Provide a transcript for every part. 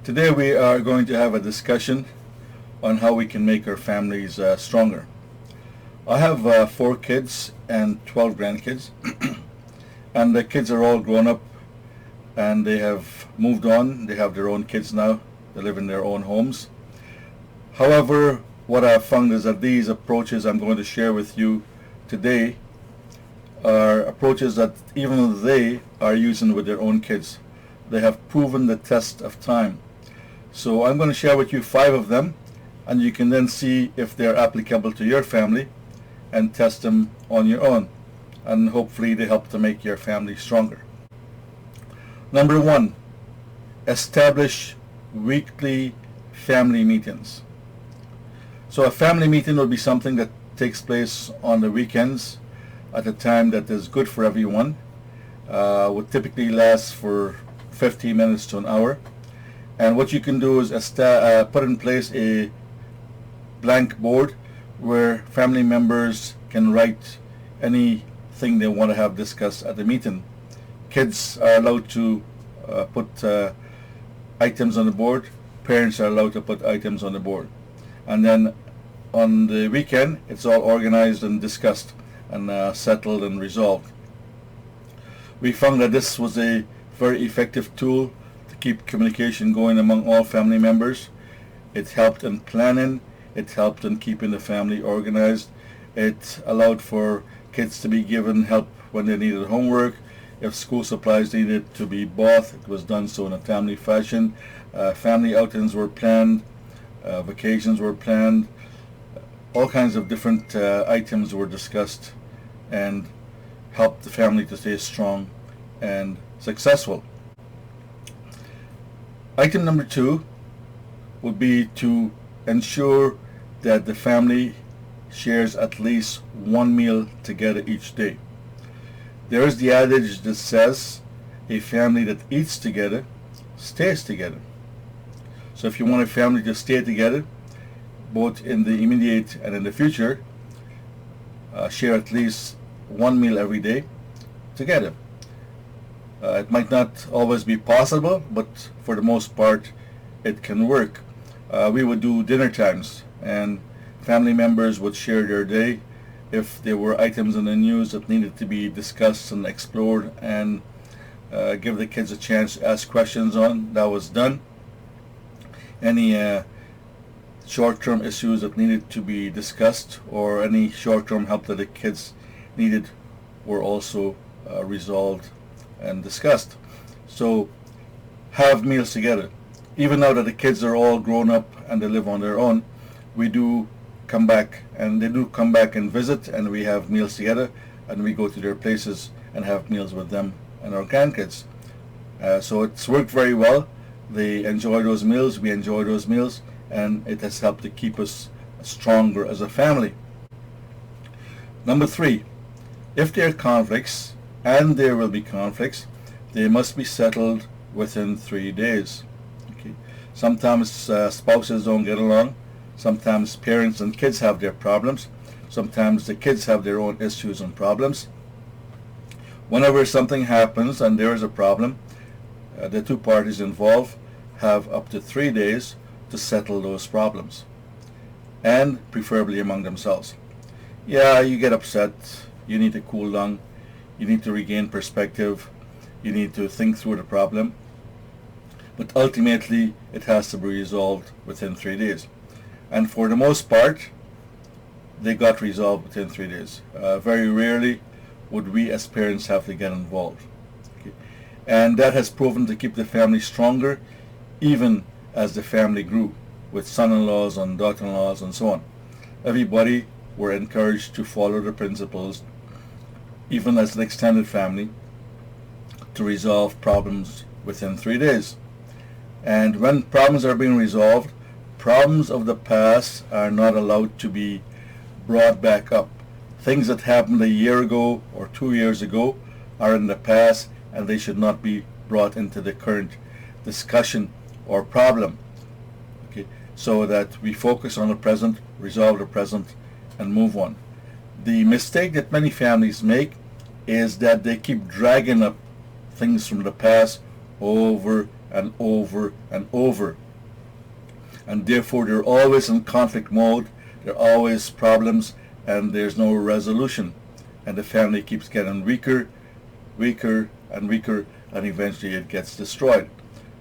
Today we are going to have a discussion on how we can make our families stronger. I have 4 kids and 12 grandkids, and the kids are all grown up and they have moved on. They have their own kids now. They live in their own homes. However, what I've found is that these approaches I'm going to share with you today are approaches that even they are using with their own kids. They have proven the test of time. So I'm going to share with you 5 of them, and you can then see if they're applicable to your family and test them on your own, and hopefully they help to make your family stronger. Number 1, establish weekly family meetings. So a family meeting will be something that takes place on the weekends at a time that is good for everyone. Would typically last for 15 minutes to an hour. And what you can do is put in place a blank board where family members can write anything they want to have discussed at the meeting. Kids are allowed to put items on the board. Parents are allowed to put items on the board. And then on the weekend, it's all organized and discussed and settled and resolved. We found that this was a very effective tool to keep communication going among all family members. It helped in planning. It helped in keeping the family organized. It allowed for kids to be given help when they needed homework. If school supplies needed to be bought, it was done so in a timely fashion. Family outings were planned. Vacations were planned. All kinds of different items were discussed and helped the family to stay strong and successful. Item number 2 would be to ensure that the family shares at least one meal together each day. There is the adage that says a family that eats together stays together. So if you want a family to stay together, both in the immediate and in the future, share at least one meal every day together. It might not always be possible, but for the most part it can work. We would do dinner times, and family members would share their day. If there were items in the news that needed to be discussed and explored and give the kids a chance to ask questions on, that was done. Any short-term issues that needed to be discussed or any short-term help that the kids needed were also resolved and discussed. So have meals together. Even now that the kids are all grown up and they live on their own, we do come back, and they do come back and visit, and we have meals together, and we go to their places and have meals with them and our grandkids. So it's worked very well. They enjoy those meals, we enjoy those meals, and it has helped to keep us stronger as a family. Number 3, if there are conflicts, and there will be conflicts, they must be settled within 3 days. Okay. Sometimes spouses don't get along. Sometimes parents and kids have their problems. Sometimes the kids have their own issues and problems. Whenever something happens and there is a problem, the 2 parties involved have up to 3 days to settle those problems, and preferably among themselves. Yeah, you get upset, you need to cool down, you need to regain perspective, you need to think through the problem, but ultimately it has to be resolved within 3 days. And for the most part, they got resolved within 3 days. Very rarely would we as parents have to get involved. Okay. And that has proven to keep the family stronger, even as the family grew, with son-in-laws and daughter-in-laws and so on. Everybody were encouraged to follow the principles, even as an extended family, to resolve problems within 3 days. And when problems are being resolved, problems of the past are not allowed to be brought back up. Things that happened a year ago or 2 years ago are in the past, and they should not be brought into the current discussion or problem. Okay, so that we focus on the present, resolve the present, and move on. The mistake that many families make is that they keep dragging up things from the past over and over and over. And therefore they're always in conflict mode, there are always problems, and there's no resolution. And the family keeps getting weaker, weaker, and weaker, and eventually it gets destroyed.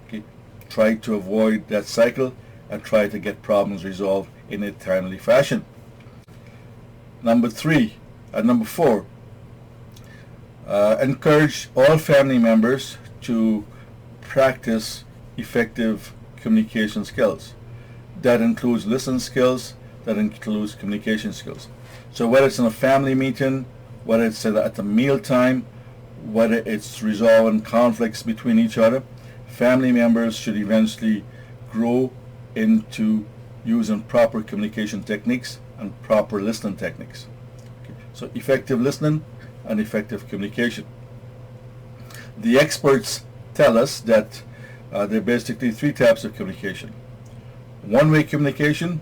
Okay? Try to avoid that cycle and try to get problems resolved in a timely fashion. Number 4, encourage all family members to practice effective communication skills. That includes listening skills, that includes communication skills. So whether it's in a family meeting, whether it's at a meal time, whether it's resolving conflicts between each other, family members should eventually grow into using proper communication techniques and proper listening techniques. Okay. So effective listening and effective communication. The experts tell us that there are basically 3 types of communication. One-way communication,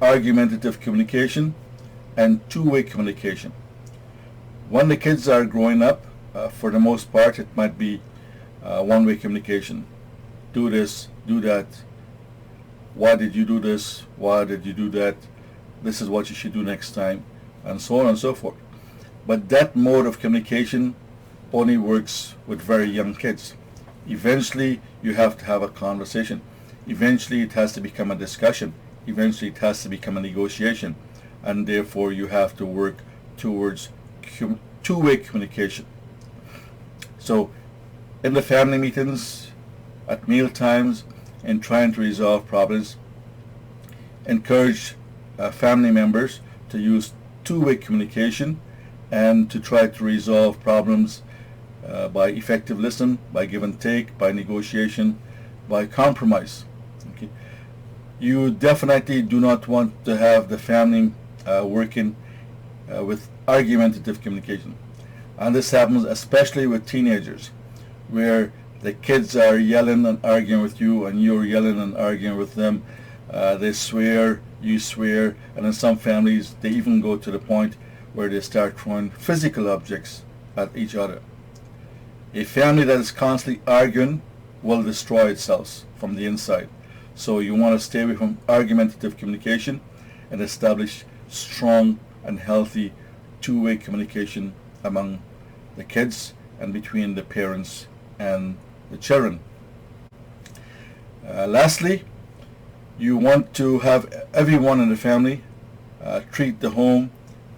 argumentative communication, and two-way communication. When the kids are growing up, for the most part, it might be one-way communication. Do this, do that. Why did you do this? Why did you do that? This is what you should do next time, and so on and so forth. But that mode of communication only works with very young kids. Eventually, you have to have a conversation. Eventually, it has to become a discussion. Eventually, it has to become a negotiation. And therefore, you have to work towards two-way communication. So, in the family meetings, at meal times, and trying to resolve problems, encourage family members to use two-way communication and to try to resolve problems by effective listening, by give and take, by negotiation, by compromise. Okay. You definitely do not want to have the family working with argumentative communication. And this happens especially with teenagers, where the kids are yelling and arguing with you and you're yelling and arguing with them. They swear, you swear, and in some families they even go to the point where they start throwing physical objects at each other. A family that is constantly arguing will destroy itself from the inside. So you want to stay away from argumentative communication and establish strong and healthy two-way communication among the kids and between the parents and the children. Lastly, you want to have everyone in the family treat the home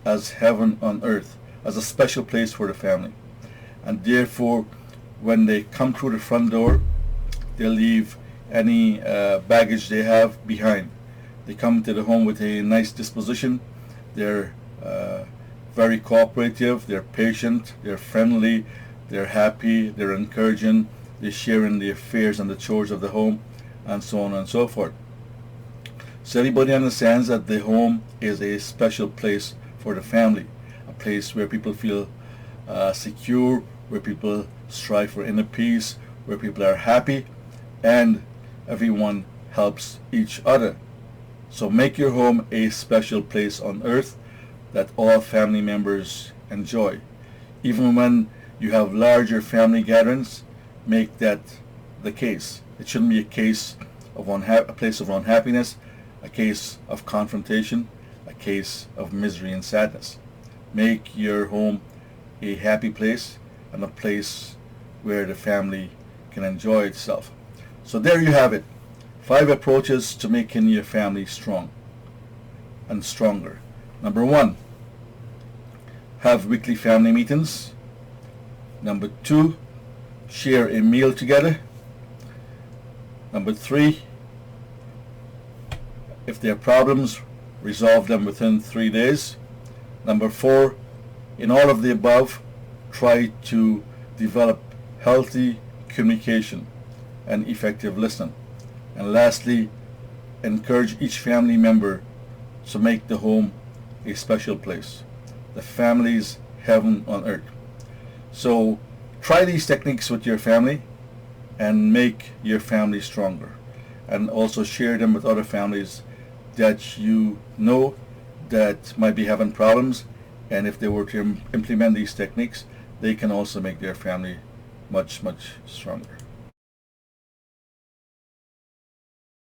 as heaven on earth, as a special place for the family. And therefore, when they come through the front door, they leave any baggage they have behind. They come to the home with a nice disposition. They're very cooperative, they're patient, they're friendly, they're happy, they're encouraging, they're sharing the affairs and the chores of the home, and so on and so forth. So everybody understands that the home is a special place for the family, a place where people feel secure, where people strive for inner peace, where people are happy, and everyone helps each other. So make your home a special place on earth that all family members enjoy. Even when you have larger family gatherings, make that the case. It shouldn't be a case of a place of unhappiness, a case of confrontation, a case of misery and sadness. Make your home a happy place and a place where the family can enjoy itself. So there you have it. 5 approaches to making your family strong and stronger. Number 1, have weekly family meetings. Number 2, share a meal together. Number 3, if there are problems, resolve them within 3 days. Number 4, in all of the above, try to develop healthy communication and effective listening. And lastly, encourage each family member to make the home a special place, the family's heaven on earth. So try these techniques with your family and make your family stronger, and also share them with other families that you know that might be having problems, and if they were to implement these techniques, they can also make their family much, much stronger.